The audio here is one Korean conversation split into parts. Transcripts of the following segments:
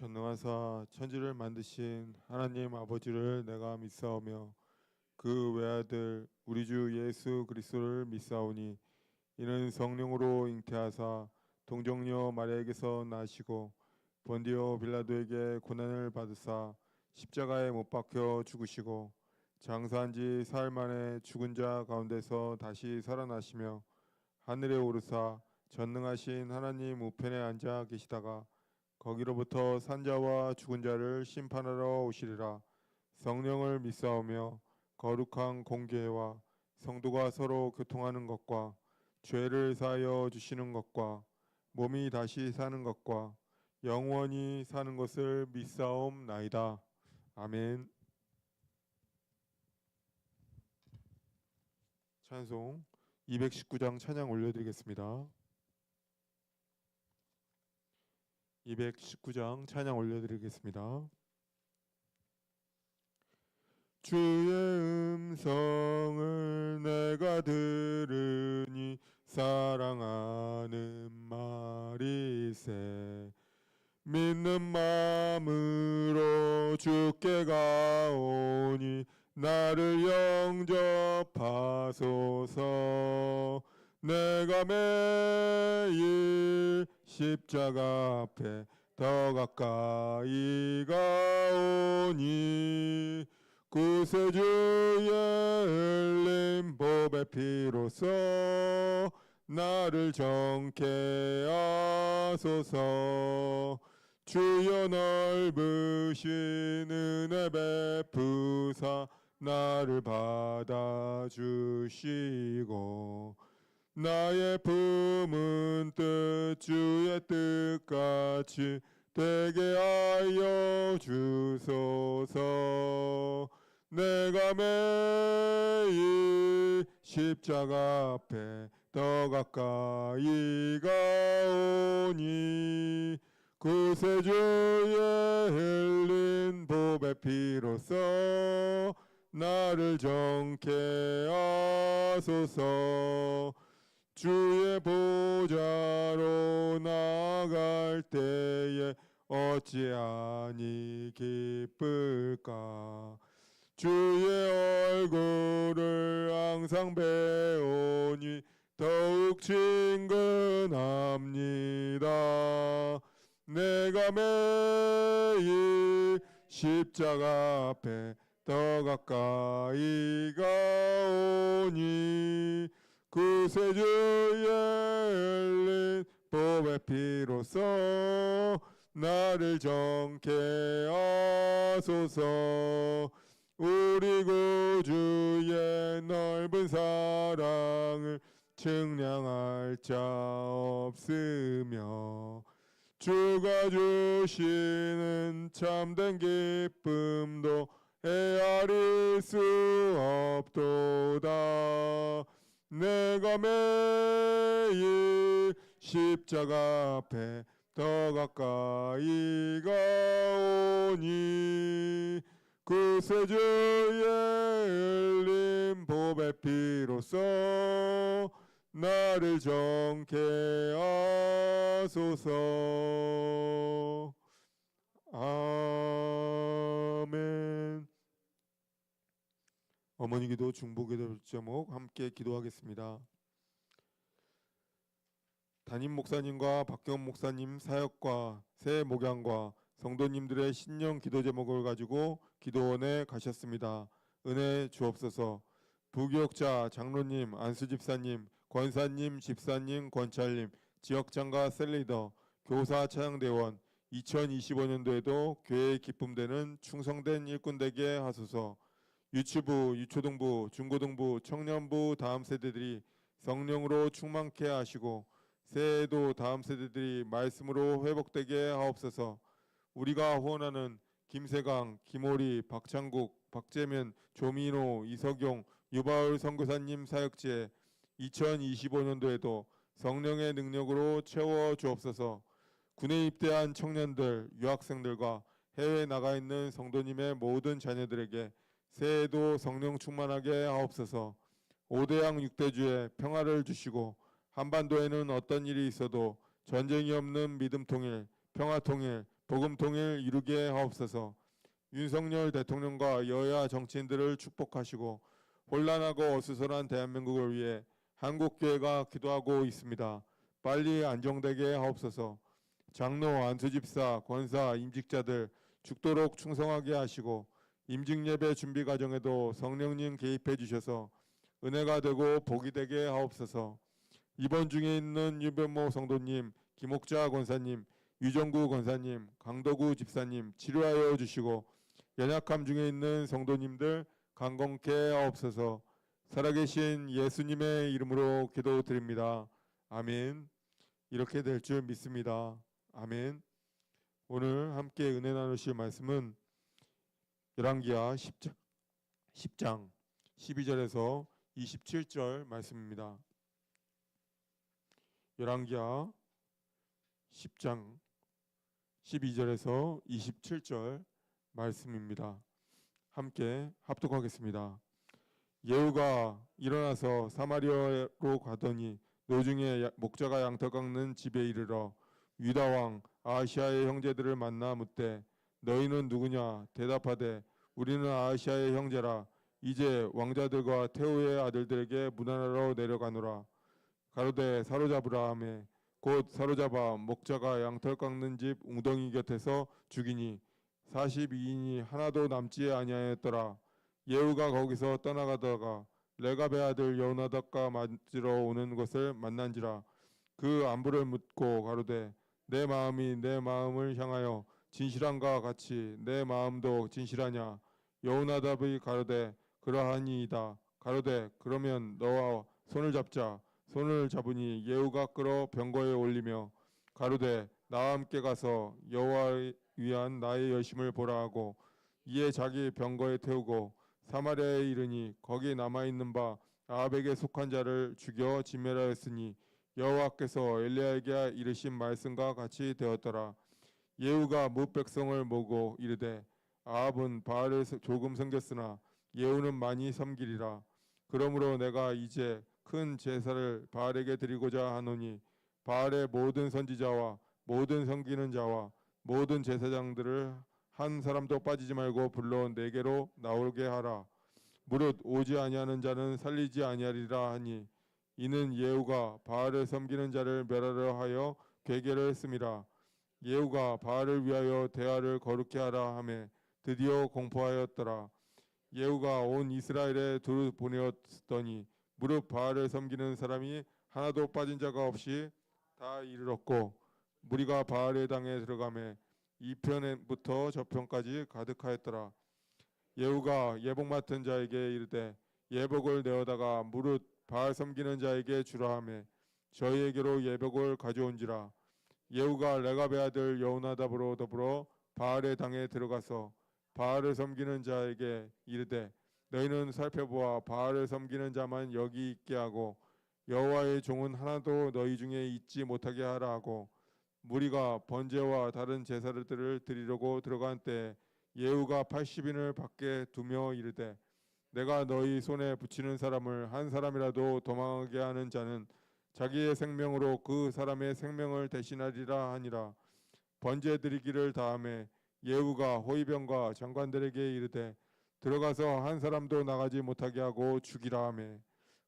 전능하사 천지를 만드신 하나님 아버지를 내가 믿사오며 그 외아들 우리 주 예수 그리스도를 믿사오니 이는 성령으로 잉태하사 동정녀 마리아에게서 나시고 본디오 빌라도에게 고난을 받으사 십자가에 못 박혀 죽으시고 장사한 지 사흘 만에 죽은 자 가운데서 다시 살아나시며 하늘에 오르사 전능하신 하나님 우편에 앉아 계시다가 거기로부터 산자와 죽은 자를 심판하러 오시리라. 성령을 믿사오며 거룩한 공교회와 성도가 서로 교통하는 것과 죄를 사하여 주시는 것과 몸이 다시 사는 것과 영원히 사는 것을 믿사옵나이다. 아멘. 찬송 219장 찬양 올려드리겠습니다. 219장 찬양 올려드리겠습니다. 주의 음성을 내가 들으니 사랑하는 말이세. 믿는 마음으로 주께 가오니 나를 영접하소서. 내가 매일 십자가 앞에 더 가까이 가오니 구세주의 흘린 보배 피로써 나를 정케 하소서. 주여 넓으신 은혜 베푸사 나를 받아주시고 나의 품은 뜻 주의 뜻같이 되게 하여 주소서. 내가 매일 십자가 앞에 더 가까이 가오니 구세주의 흘린 보배 피로써 나를 정케 하소서. 주의 보좌로 나아갈 때에 어찌하니 기쁠까. 주의 얼굴을 항상 배우니 더욱 친근합니다. 내가 매일 십자가 앞에 더 가까이 가오니 구세주의 흘린 보배 피로써 나를 정케 하소서. 우리 구주의 넓은 사랑을 측량할 자 없으며 주가 주시는 참된 기쁨도 헤아릴 수 없도다. 내가 매일 십자가 앞에 더 가까이 가오니 구세주의 흘린 보배 피로써 나를 정케 하소서. 아멘. 어머니 기도 중보기도 제목 함께 기도하겠습니다. 담임 목사님과 박경 목사님 사역과 새 목양과 성도님들의 신령 기도 제목을 가지고 기도원에 가셨습니다. 은혜 주옵소서. 부교역자 장로님, 안수집사님, 권사님, 집사님, 권찰님, 지역장과 셀리더, 교사 차양대원 2025년도에도 교회의 기쁨되는 충성된 일꾼 되게 하소서. 유치부, 유초등부, 중고등부, 청년부 다음 세대들이 성령으로 충만케 하시고 새해에도 다음 세대들이 말씀으로 회복되게 하옵소서. 우리가 후원하는 김세강, 김오리, 박창국, 박재면, 조민호, 이석용, 유바울 선교사님 사역지에 2025년도에도 성령의 능력으로 채워 주옵소서. 군에 입대한 청년들, 유학생들과 해외에 나가 있는 성도님의 모든 자녀들에게 새해에도 성령 충만하게 하옵소서. 5대양 6대주에 평화를 주시고 한반도에는 어떤 일이 있어도 전쟁이 없는 믿음 통일, 평화 통일, 복음 통일 이루게 하옵소서. 윤석열 대통령과 여야 정치인들을 축복하시고 혼란하고 어수선한 대한민국을 위해 한국교회가 기도하고 있습니다. 빨리 안정되게 하옵소서. 장로, 안수집사, 권사, 임직자들 죽도록 충성하게 하시고 임직 예배 준비 과정에도 성령님 개입해 주셔서 은혜가 되고 복이 되게 하옵소서. 입원 중에 있는 유변모 성도님, 김옥자 권사님, 유정구 권사님, 강도구 집사님 치료하여 주시고 연약함 중에 있는 성도님들 강건케 하옵소서. 살아계신 예수님의 이름으로 기도드립니다. 아멘. 이렇게 될 줄 믿습니다. 아멘. 오늘 함께 은혜 나누실 말씀은 열왕기하 10장 12절에서 27절 말씀입니다. 열왕기하 10장 12절에서 27절 말씀입니다. 함께 합독하겠습니다. 예후가 일어나서 사마리아로 가더니 노중에 목자가 양털 깎는 집에 이르러 유다 왕 아하시아의 형제들을 만나 묻되 너희는 누구냐? 대답하되 우리는 아하시아의 형제라. 이제 왕자들과 태후의 아들들에게 문안하러 내려가노라. 가로되 사로잡으라 하매 곧 사로잡아 목자가 양털 깎는 집 웅덩이 곁에서 죽이니 42인이 하나도 남지 아니하였더라. 예후가 거기서 떠나가다가 레갑의 아들 여호나답과 맞으러 오는 것을 만난지라. 그 안부를 묻고 가로되 내 마음이 내 마음을 향하여 진실한가 같이 내 마음도 진실하냐. 여호나답이 가로되 그러하니이다. 가로되 그러면 너와 손을 잡자. 손을 잡으니 예후가 끌어 병거에 올리며 가로되 나와 함께 가서 여호와 위한 나의 열심을 보라 하고 이에 자기 병거에 태우고 사마리아에 이르니 거기 남아있는 바 아합에게 속한 자를 죽여 진멸하였으니 여호와께서 엘리야에게 이르신 말씀과 같이 되었더라. 예후가 뭇 백성을 모고 이르되 아합은 바알을 조금 섬겼으나 예후는 많이 섬기리라. 그러므로 내가 이제 큰 제사를 바알에게 드리고자 하노니 바알의 모든 선지자와 모든 섬기는 자와 모든 제사장들을 한 사람도 빠지지 말고 불러 내게로 나오게 하라. 무릇 오지 아니하는 자는 살리지 아니하리라 하니 이는 예후가 바알을 섬기는 자를 멸하려 하여 괴계를 했음이라. 예후가 바알을 위하여 대화를 거룩케 하라 하매 드디어 공포하였더라. 예후가 온 이스라엘에 두루 보내었더니 무릇 바알을 섬기는 사람이 하나도 빠진 자가 없이 다 이르렀고 무리가 바알의 당에 들어가매 이 편부터 저 편까지 가득하였더라. 예후가 예복 맡은 자에게 이르되 예복을 내어다가 무릇 바알 섬기는 자에게 주라 하매 저희에게로 예복을 가져온지라. 예후가 레갑의 아들 여호나답으로 더불어 바알의 당에 들어가서 바알을 섬기는 자에게 이르되 너희는 살펴보아 바알을 섬기는 자만 여기 있게 하고 여호와의 종은 하나도 너희 중에 있지 못하게 하라 하고 무리가 번제와 다른 제사들을 드리려고 들어간 때 예후가 80인을 밖에 두며 이르되 내가 너희 손에 붙이는 사람을 한 사람이라도 도망하게 하는 자는 자기의 생명으로 그 사람의 생명을 대신하리라 하니라. 번제 드리기를 다음에 예후가 호위병과 장관들에게 이르되 들어가서 한 사람도 나가지 못하게 하고 죽이라 하매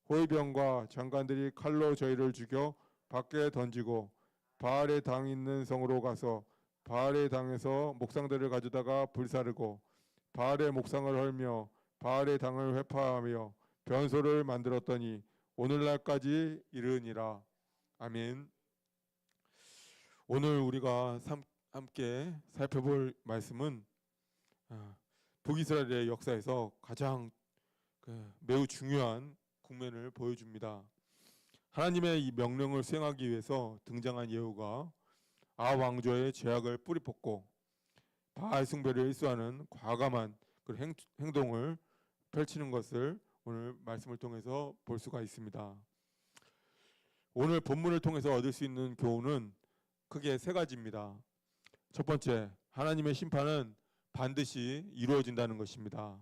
호위병과 장관들이 칼로 저희를 죽여 밖에 던지고 바알의 당 있는 성으로 가서 바알의 당에서 목상들을 가져다가 불사르고 바알의 목상을 헐며 바알의 당을 회파하며 변소를 만들었더니 오늘날까지 이르니라. 아멘. 오늘 우리가 함께 살펴볼 말씀은 북이스라엘의 역사에서 가장 매우 중요한 국면을 보여줍니다. 하나님의 이 명령을 수행하기 위해서 등장한 예후가 아합 왕조의 죄악을 뿌리 뽑고 바알 숭배를 일수하는 과감한 그 행동을 펼치는 것을 오늘 말씀을 통해서 볼 수가 있습니다. 오늘 본문을 통해서 얻을 수 있는 교훈은 크게 세 가지입니다. 첫 번째, 하나님의 심판은 반드시 이루어진다는 것입니다.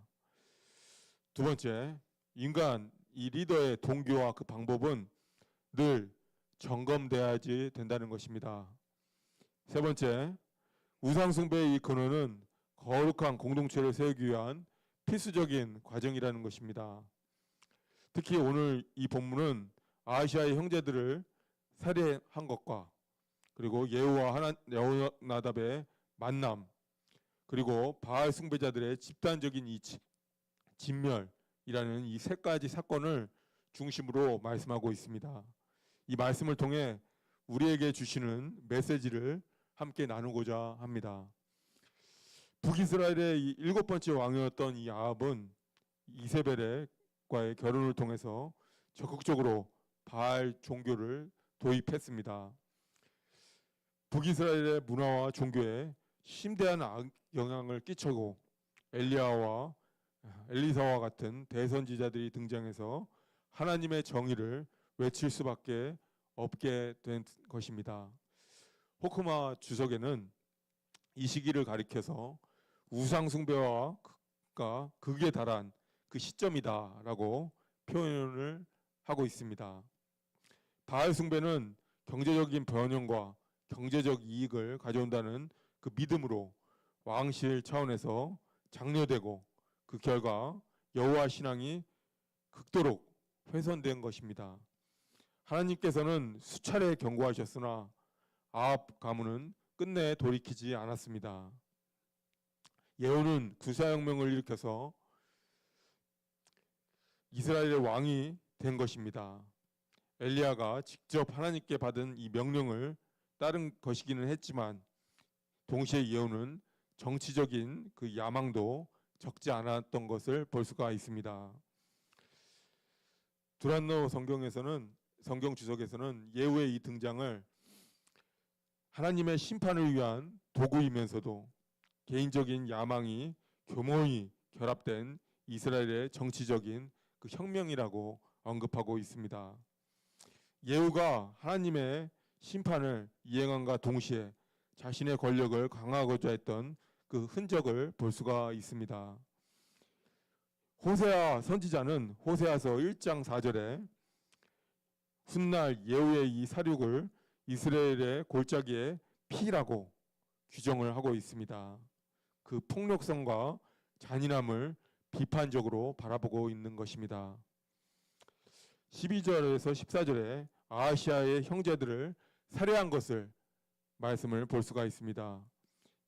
두 번째, 인간 이 리더의 동기와 그 방법은 늘 점검돼야지 된다는 것입니다. 세 번째, 우상숭배의 이 근원은 거룩한 공동체를 세우기 위한 필수적인 과정이라는 것입니다. 특히 오늘 이 본문은 아하시아의 형제들을 살해한 것과 그리고 예후와 여호나답의 만남, 그리고 바알 숭배자들의 집단적인 이 진멸이라는 이 세 가지 사건을 중심으로 말씀하고 있습니다. 이 말씀을 통해 우리에게 주시는 메시지를 함께 나누고자 합니다. 북이스라엘의 이 7번째 왕이었던 이 아합은 이세벨과의 결혼을 통해서 적극적으로 바알 종교를 도입했습니다. 북이스라엘의 문화와 종교에 심대한 영향을 끼치고 엘리야와 엘리사와 같은 대선지자들이 등장해서 하나님의 정의를 외칠 수밖에 없게 된 것입니다. 호크마 주석에는 이 시기를 가리켜서 우상숭배와 극에 달한 그 시점이다라고 표현을 하고 있습니다. 바알 숭배는 경제적인 번영과 경제적 이익을 가져온다는 그 믿음으로 왕실 차원에서 장려되고 그 결과 여호와 신앙이 극도로 훼손된 것입니다. 하나님께서는 수차례 경고하셨으나 아합 가문은 끝내 돌이키지 않았습니다. 예후는 구사혁명을 일으켜서 이스라엘의 왕이 된 것입니다. 엘리야가 직접 하나님께 받은 이 명령을 따른 것이기는 했지만 동시에 예후는 정치적인 그 야망도 적지 않았던 것을 볼 수가 있습니다. 두란노 성경 주석에서는 예후의 이 등장을 하나님의 심판을 위한 도구이면서도 개인적인 야망이 교묘히 결합된 이스라엘의 정치적인 그 혁명이라고 언급하고 있습니다. 예후가 하나님의 심판을 이행함과 동시에 자신의 권력을 강화하고자 했던 그 흔적을 볼 수가 있습니다. 호세아 선지자는 호세아서 1장 4절에 훗날 예후의 이 사륙을 이스라엘의 골짜기의 피라고 규정을 하고 있습니다. 그 폭력성과 잔인함을 비판적으로 바라보고 있는 것입니다. 12절에서 14절에 아하시아의 형제들을 살해한 것을 말씀을 볼 수가 있습니다.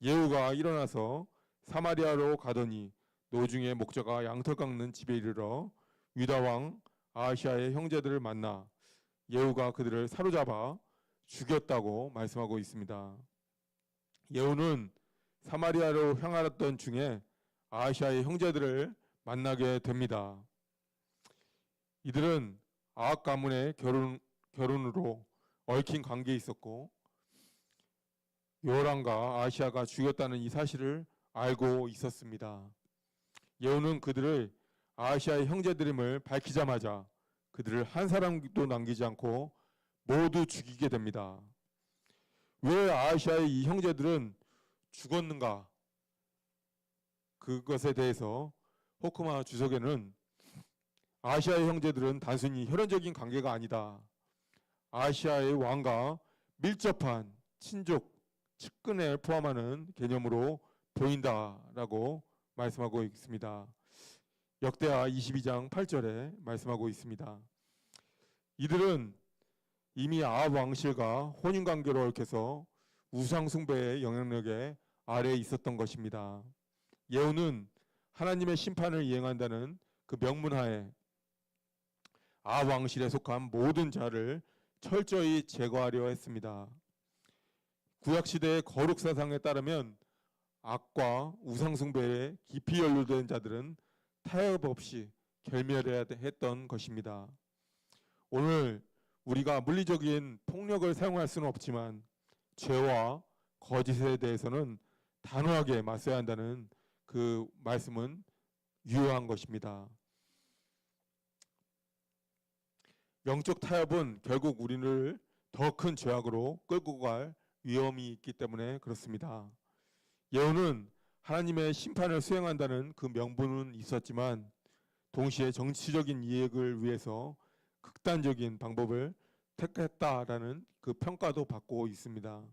예후가 일어나서 사마리아로 가더니 노중의 목자가 양털 깎는 집에 이르러 유다 왕 아하시아의 형제들을 만나 예후가 그들을 사로잡아 죽였다고 말씀하고 있습니다. 예후는 사마리아로 향하던 중에 아하시아의 형제들을 만나게 됩니다. 이들은 아합 가문의 결혼으로 얽힌 관계에 있었고 요람과 아하시아가 죽였다는 이 사실을 알고 있었습니다. 예후는 그들을 아하시아의 형제들임을 밝히자마자 그들을 한 사람도 남기지 않고 모두 죽이게 됩니다. 왜 아하시아의 이 형제들은 죽었는가? 그것에 대해서 호크마 주석에는 아하시아의 형제들은 단순히 혈연적인 관계가 아니다. 아하시아의 왕과 밀접한 친족, 측근을 포함하는 개념으로 보인다라고 말씀하고 있습니다. 역대하 22장 8절에 말씀하고 있습니다. 이들은 이미 아합 왕실과 혼인관계로 얽혀서 우상숭배의 영향력에 아래에 있었던 것입니다. 예후는 하나님의 심판을 이행한다는 그 명문하에 아합 왕실에 속한 모든 자를 철저히 제거하려 했습니다. 구약시대의 거룩사상에 따르면 악과 우상숭배에 깊이 연루된 자들은 타협 없이 결멸해야 했던 것입니다. 오늘 우리가 물리적인 폭력을 사용할 수는 없지만 죄와 거짓에 대해서는 단호하게 맞서야 한다는 그 말씀은 유효한 것입니다. 영적 타협은 결국 우리를 더 큰 죄악으로 끌고 갈 위험이 있기 때문에 그렇습니다. 예후는 하나님의 심판을 수행한다는 그 명분은 있었지만 동시에 정치적인 이익을 위해서 극단적인 방법을 택했다라는 그 평가도 받고 있습니다.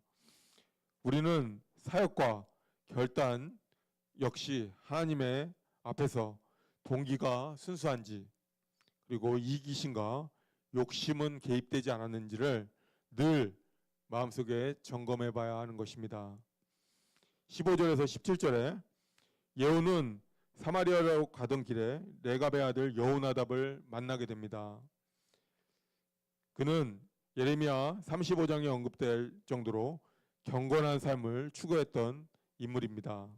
우리는 사역과 결단 역시 하나님의 앞에서 동기가 순수한지, 그리고 이기심과 욕심은 개입되지 않았는지를 늘 마음속에 점검해 봐야 하는 것입니다. 15절에서 17절에 예후는 사마리아로 가던 길에 레갑의 아들 여호나답을 만나게 됩니다. 그는 예레미야 35장에 언급될 정도로 경건한 삶을 추구했던 인물입니다.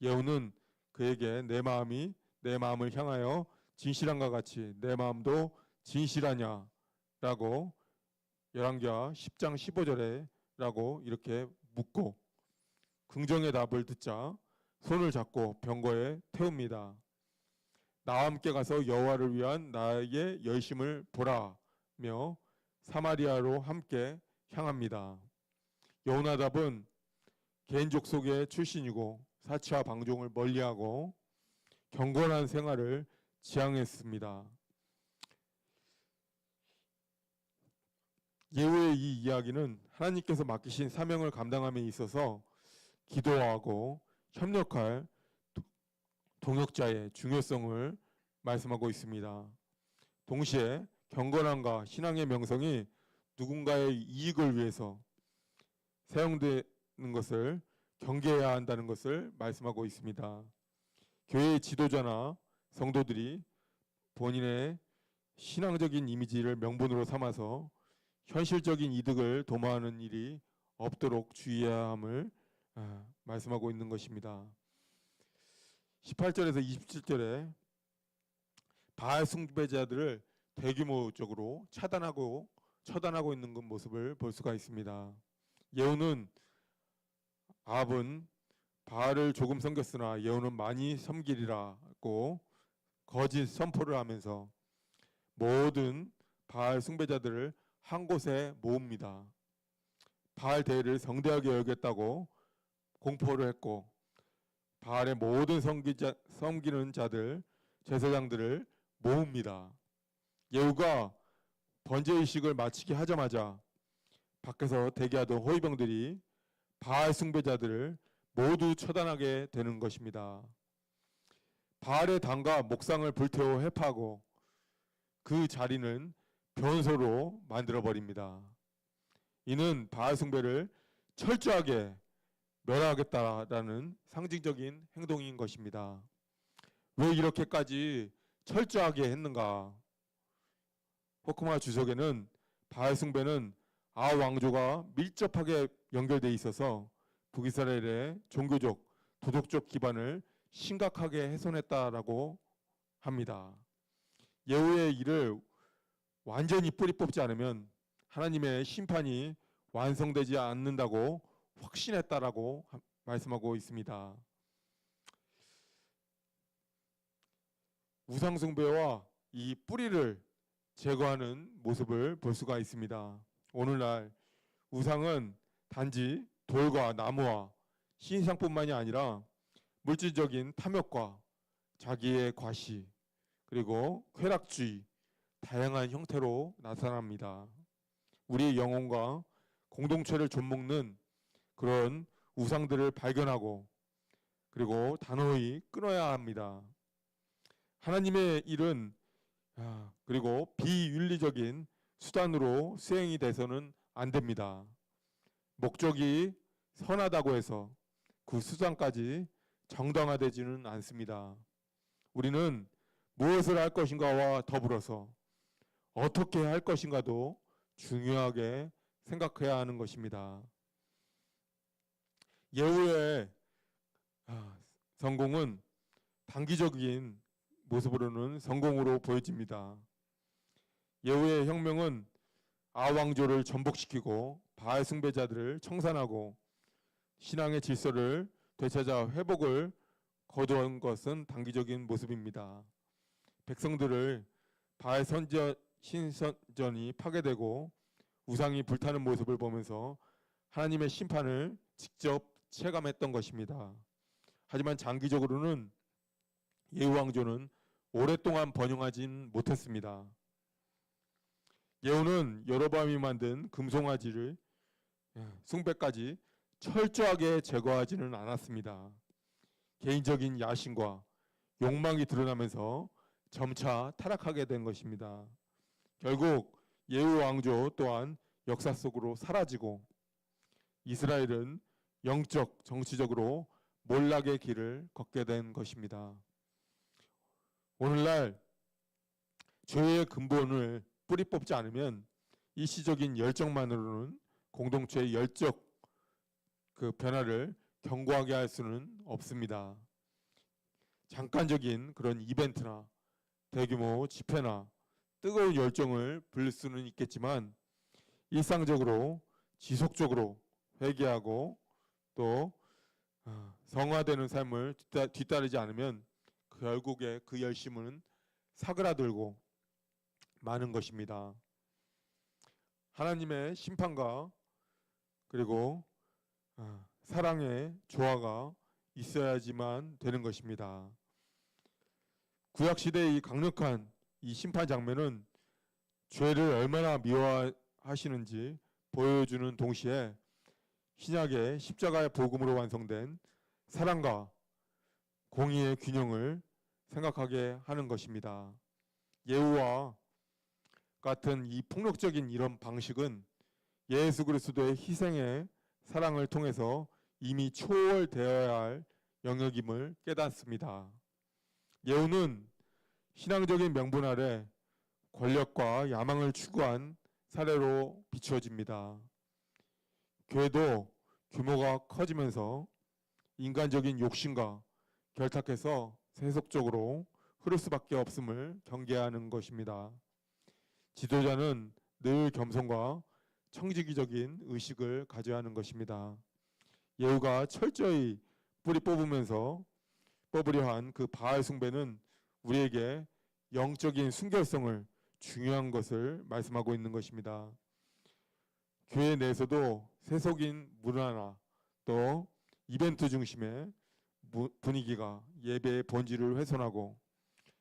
예후는 그에게 내 마음이 내 마음을 향하여 진실한가 같이 내 마음도 진실하냐 라고 열왕기하 10장 15절에 라고 이렇게 묻고 긍정의 답을 듣자 손을 잡고 병거에 태웁니다. 나와 함께 가서 여호와를 위한 나의 열심을 보라며 사마리아로 함께 향합니다. 여호나답은 개인족 속의 출신이고 사치와 방종을 멀리하고 경건한 생활을 지향했습니다. 예후의 이 이야기는 하나님께서 맡기신 사명을 감당함에 있어서 기도하고 협력할 동역자의 중요성을 말씀하고 있습니다. 동시에 경건함과 신앙의 명성이 누군가의 이익을 위해서 사용되는 것을 경계해야 한다는 것을 말씀하고 있습니다. 교회의 지도자나 성도들이 본인의 신앙적인 이미지를 명분으로 삼아서 현실적인 이득을 도모하는 일이 없도록 주의해야 함을 말씀하고 있는 것입니다. 18절에서 27절에 바알 숭배자들을 대규모적으로 처단하고 있는 모습을 볼 수가 있습니다. 예후는 아합은 바알을 조금 섬겼으나 예후는 많이 섬기리라고 거짓 선포를 하면서 모든 바알 숭배자들을 한 곳에 모읍니다. 바알 대회를 성대하게 여겼다고 공포를 했고 바알의 모든 섬기는 자들, 제사장들을 모읍니다. 예후가 번제의식을 마치게 하자마자 밖에서 대기하던 호위병들이 바알 숭배자들을 모두 처단하게 되는 것입니다. 바알의 당과 목상을 불태워 해파하고 그 자리는 변소로 만들어버립니다. 이는 바알 숭배를 철저하게 멸하겠다라는 상징적인 행동인 것입니다. 왜 이렇게까지 철저하게 했는가? 호크마 주석에는 바알 숭배는 아합 왕조가 밀접하게 연결되어 있어서 북이스라엘의 종교적, 도덕적 기반을 심각하게 훼손했다라고 합니다. 예후의 일을 완전히 뿌리 뽑지 않으면 하나님의 심판이 완성되지 않는다고 확신했다라고 말씀하고 있습니다. 우상숭배와 이 뿌리를 제거하는 모습을 볼 수가 있습니다. 오늘날 우상은 단지 돌과 나무와 신상뿐만이 아니라 물질적인 탐욕과 자기의 과시 그리고 쾌락주의 다양한 형태로 나타납니다. 우리의 영혼과 공동체를 좀먹는 그런 우상들을 발견하고 그리고 단호히 끊어야 합니다. 하나님의 일은 그리고 비윤리적인 수단으로 수행이 돼서는 안 됩니다. 목적이 선하다고 해서 그 수단까지 정당화되지는 않습니다. 우리는 무엇을 할 것인가와 더불어서 어떻게 할 것인가도 중요하게 생각해야 하는 것입니다. 예후의 성공은 단기적인 모습으로는 성공으로 보여집니다. 예후의 혁명은 아합 왕조를 전복시키고 바알 숭배자들을 청산하고 신앙의 질서를 되찾아 회복을 거두은 것은 단기적인 모습입니다. 백성들을 바알 신선전이 파괴되고 우상이 불타는 모습을 보면서 하나님의 심판을 직접 체감했던 것입니다. 하지만 장기적으로는 예후 왕조는 오랫동안 번영하진 못했습니다. 예후는 여로보암이 만든 금송아지를 숭배까지 철저하게 제거하지는 않았습니다. 개인적인 야심과 욕망이 드러나면서 점차 타락하게 된 것입니다. 결국 예후 왕조 또한 역사 속으로 사라지고 이스라엘은 영적, 정치적으로 몰락의 길을 걷게 된 것입니다. 오늘날 죄의 근본을 뿌리 뽑지 않으면 일시적인 열정만으로는 공동체의 열적 변화를 견고하게 할 수는 없습니다. 잠깐적인 그런 이벤트나 대규모 집회나 뜨거운 열정을 불릴 수는 있겠지만 일상적으로 지속적으로 회개하고 또 성화되는 삶을 뒤따르지 않으면 결국에 그 열심은 사그라들고 마는 것입니다. 하나님의 심판과 그리고 사랑의 조화가 있어야지만 되는 것입니다. 구약시대의 이 강력한 이 심판 장면은 죄를 얼마나 미워하시는지 보여주는 동시에 신약의 십자가의 복음으로 완성된 사랑과 공의의 균형을 생각하게 하는 것입니다. 예후와 같은 이 폭력적인 이런 방식은 예수 그리스도의 희생의 사랑을 통해서 이미 초월되어야 할 영역임을 깨닫습니다. 예후는 신앙적인 명분 아래 권력과 야망을 추구한 사례로 비추어집니다. 교회도 규모가 커지면서 인간적인 욕심과 결탁해서 세속적으로 흐를 수밖에 없음을 경계하는 것입니다. 지도자는 늘 겸손과 청지기적인 의식을 가져야 하는 것입니다. 예후가 철저히 뿌리 뽑으면서 뽑으려 한 그 바알 숭배는 우리에게 영적인 순결성을 중요한 것을 말씀하고 있는 것입니다. 교회 내에서도 세속인 문화나 또 이벤트 중심의 분위기가 예배의 본질을 훼손하고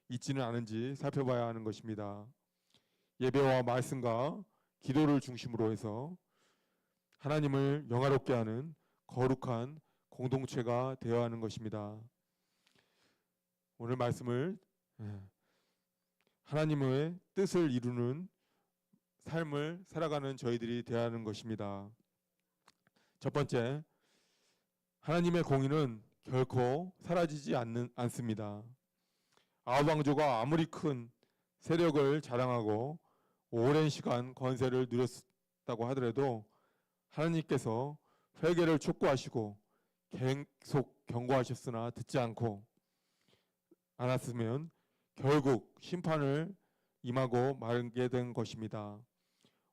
있지는 않은지 살펴봐야 하는 것입니다. 예배와 말씀과 기도를 중심으로 해서 하나님을 영화롭게 하는 거룩한 공동체가 되어야 하는 것입니다. 오늘 말씀을 하나님의 뜻을 이루는 삶을 살아가는 저희들이 되어야 하는 것입니다. 첫 번째, 하나님의 공의는 결코 사라지지 않습니다. 아합 왕조가 아무리 큰 세력을 자랑하고 오랜 시간 권세를 누렸다고 하더라도 하나님께서 회개를 촉구하시고 계속 경고하셨으나 듣지 않았으면 결국 심판을 임하고 말게 된 것입니다.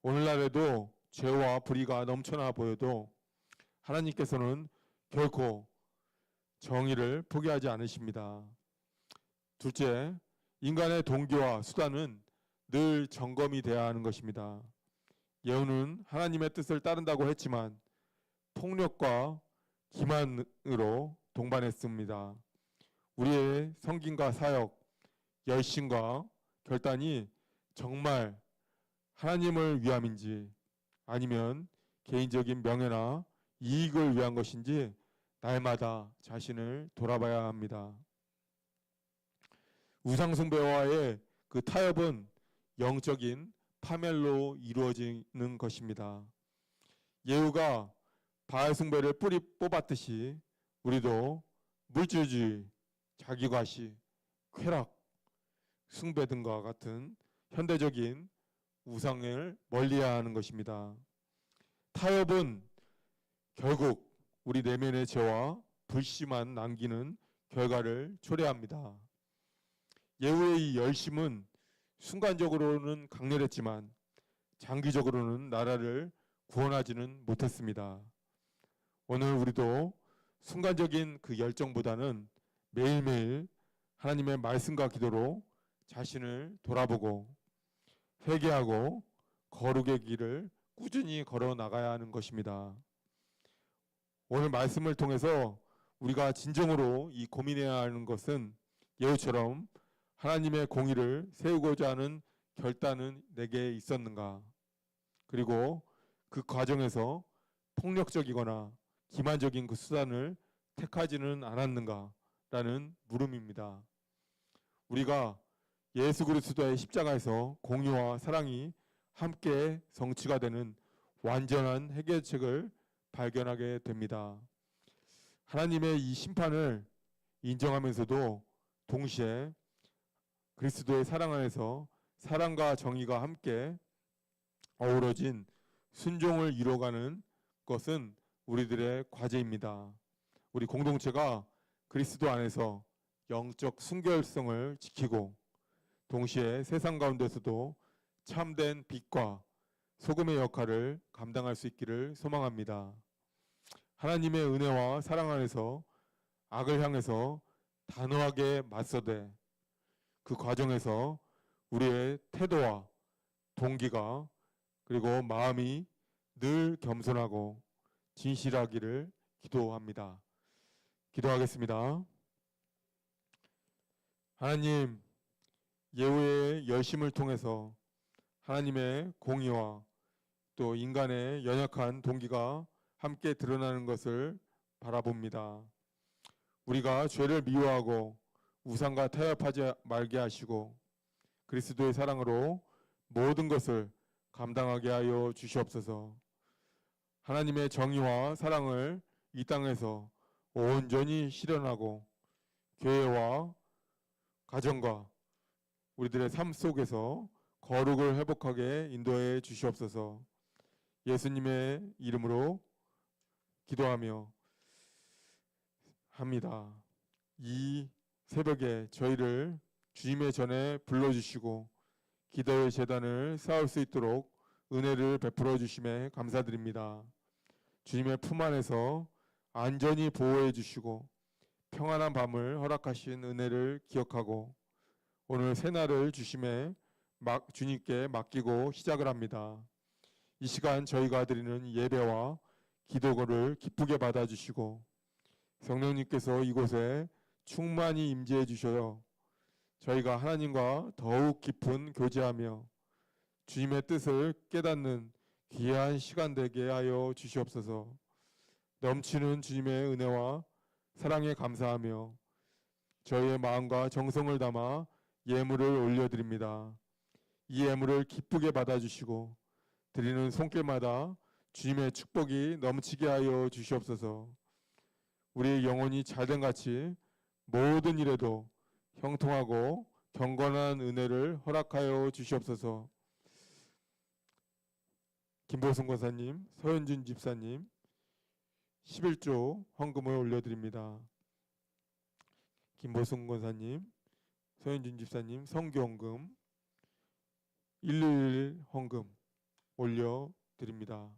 오늘날에도 죄와 불의가 넘쳐나 보여도 하나님께서는 결코 정의를 포기하지 않으십니다. 둘째, 인간의 동기와 수단은 늘 점검이 돼야 하는 것입니다. 예후는 하나님의 뜻을 따른다고 했지만 폭력과 기만으로 동반했습니다. 우리의 섬김과 사역, 열심과 결단이 정말 하나님을 위함인지 아니면 개인적인 명예나 이익을 위한 것인지 날마다 자신을 돌아봐야 합니다. 우상숭배와의 그 타협은 영적인 파멸로 이루어지는 것입니다. 예후가 바알 숭배를 뿌리 뽑았듯이 우리도 물질주의, 자기과시, 쾌락, 숭배 등과 같은 현대적인 우상을 멀리해야 하는 것입니다. 타협은 결국 우리 내면의 죄와 불씨만 남기는 결과를 초래합니다. 예후의 이 열심은 순간적으로는 강렬했지만 장기적으로는 나라를 구원하지는 못했습니다. 오늘 우리도 순간적인 그 열정보다는 매일매일 하나님의 말씀과 기도로 자신을 돌아보고 회개하고 거룩의 길을 꾸준히 걸어 나가야 하는 것입니다. 오늘 말씀을 통해서 우리가 진정으로 이 고민해야 하는 것은 예후처럼 하나님의 공의를 세우고자 하는 결단은 내게 있었는가? 그리고 그 과정에서 폭력적이거나 기만적인 그 수단을 택하지는 않았는가라는 물음입니다. 우리가 예수 그리스도의 십자가에서 공의와 사랑이 함께 성취가 되는 완전한 해결책을 발견하게 됩니다. 하나님의 이 심판을 인정하면서도 동시에 그리스도의 사랑 안에서 사랑과 정의가 함께 어우러진 순종을 이뤄가는 것은 우리들의 과제입니다. 우리 공동체가 그리스도 안에서 영적 순결성을 지키고 동시에 세상 가운데서도 참된 빛과 소금의 역할을 감당할 수 있기를 소망합니다. 하나님의 은혜와 사랑 안에서 악을 향해서 단호하게 맞서되 그 과정에서 우리의 태도와 동기가 그리고 마음이 늘 겸손하고 진실하기를 기도합니다. 기도하겠습니다. 하나님, 예후의 열심을 통해서 하나님의 공의와 또 인간의 연약한 동기가 함께 드러나는 것을 바라봅니다. 우리가 죄를 미워하고 우상과 타협하지 말게 하시고 그리스도의 사랑으로 모든 것을 감당하게 하여 주시옵소서. 하나님의 정의와 사랑을 이 땅에서 온전히 실현하고 교회와 가정과 우리들의 삶 속에서 거룩을 회복하게 인도해 주시옵소서. 예수님의 이름으로 기도하며 합니다. 이 새벽에 저희를 주님의 전에 불러주시고 기도의 제단을 쌓을 수 있도록 은혜를 베풀어 주심에 감사드립니다. 주님의 품 안에서 안전히 보호해 주시고 평안한 밤을 허락하신 은혜를 기억하고 오늘 새날을 주심에 주님께 맡기고 시작을 합니다. 이 시간 저희가 드리는 예배와 기도를 기쁘게 받아주시고 성령님께서 이곳에 충만히 임재해 주셔요. 저희가 하나님과 더욱 깊은 교제하며 주님의 뜻을 깨닫는 귀한 시간 되게 하여 주시옵소서. 넘치는 주님의 은혜와 사랑에 감사하며 저희의 마음과 정성을 담아 예물을 올려드립니다. 이 예물을 기쁘게 받아주시고 드리는 손길마다 주님의 축복이 넘치게 하여 주시옵소서. 우리의 영혼이 잘된 같이 모든 일에도 형통하고 경건한 은혜를 허락하여 주시옵소서. 김보승 권사님, 서현준 집사님 11조 헌금을 올려드립니다. 김보승 권사님, 서현준 집사님 성교헌금 111 헌금 올려드립니다.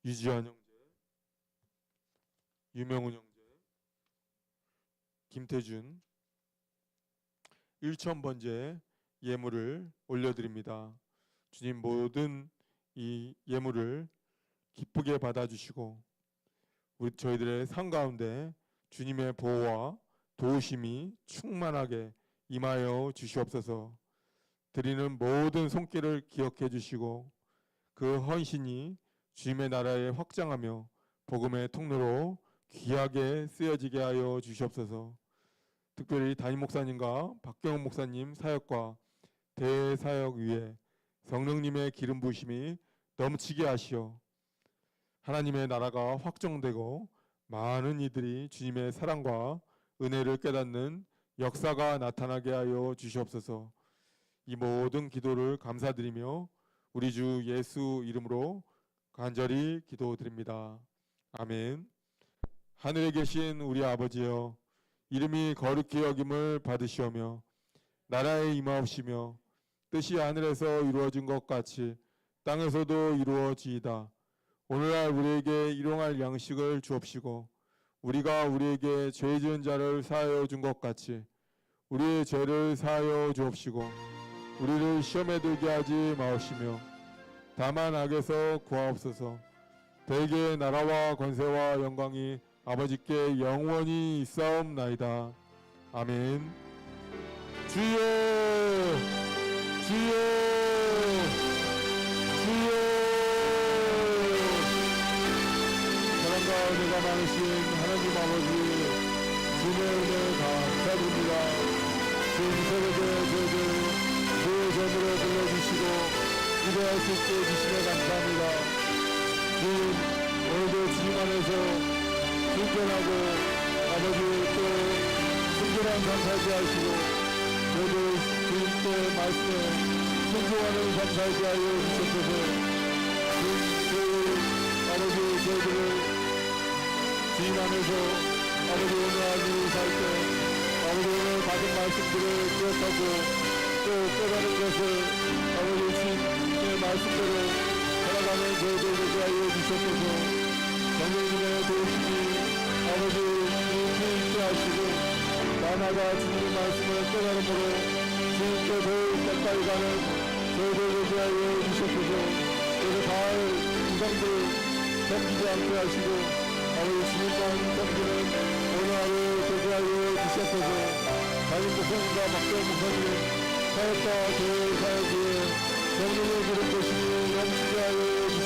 유지환 형제, 유명훈 형제, 김태준 1,000번째 예물을 올려드립니다. 주님 모든 이 예물을 기쁘게 받아주시고 저희들의 삶 가운데 주님의 보호와 도우심이 충만하게 임하여 주시옵소서. 드리는 모든 손길을 기억해 주시고 그 헌신이 주님의 나라에 확장하며 복음의 통로로 귀하게 쓰여지게 하여 주시옵소서. 특별히 담임 목사님과 박경훈 목사님 사역과 대사역 위에 성령님의 기름 부으심이 넘치게 하시어 하나님의 나라가 확정되고 많은 이들이 주님의 사랑과 은혜를 깨닫는 역사가 나타나게 하여 주시옵소서. 이 모든 기도를 감사드리며 우리 주 예수 이름으로 간절히 기도드립니다. 아멘. 하늘에 계신 우리 아버지여, 이름이 거룩히 여김을 받으시오며 나라에 임하옵시며 뜻이 하늘에서 이루어진 것 같이 땅에서도 이루어지이다. 오늘날 우리에게 일용할 양식을 주옵시고 우리가 우리에게 죄 지은 자를 사하여 준 것 같이 우리의 죄를 사하여 주옵시고 우리를 시험에 들게 하지 마옵시며 다만 악에서 구하옵소서. 대개의 나라와 권세와 영광이 아버지께 영원히 있사옵나이다. 아멘. 주여, 주여, 주여. 은혜가 많으신 하나님 아버지 주님의 은혜 감사드립니다. 주님 새벽에 저희들 주의 전으로 불러주시고 기도할 수 있게 해주시며 감사합니다. 주님 오늘도 주님 안에서 순전하고 아버지 또 순결한 삶 살게 하시고 저희들 주님께 말씀에 순종하는 삶 살게 하여 주셨소서. 주님 아버지 저희들을 주님 안에서 아버지 오늘 하루 살때 아버지 오늘 받은 말씀들을 기억하고 또 깨달은 것을 아버지 주님의 말씀대로 살아가는 저희들 되게 하여 주셨소서. 성령님의 도우심이 아버지 주님께 있게 하시고 날마다 주님의 말씀을 깨달음으로 주님께 더욱 가까이 가는 저희들 되게 하여 주셨소서. 그래서 가을 우상들 섬기지 않게 하시고 아버지 주님만 섬기는 오늘 하루 되게 하여 주셨소서. 담임 목사님과 박대원 목사님 사역과 교회 사역에 성령의 기름 부으심이 넘치게 하여 주셨소서.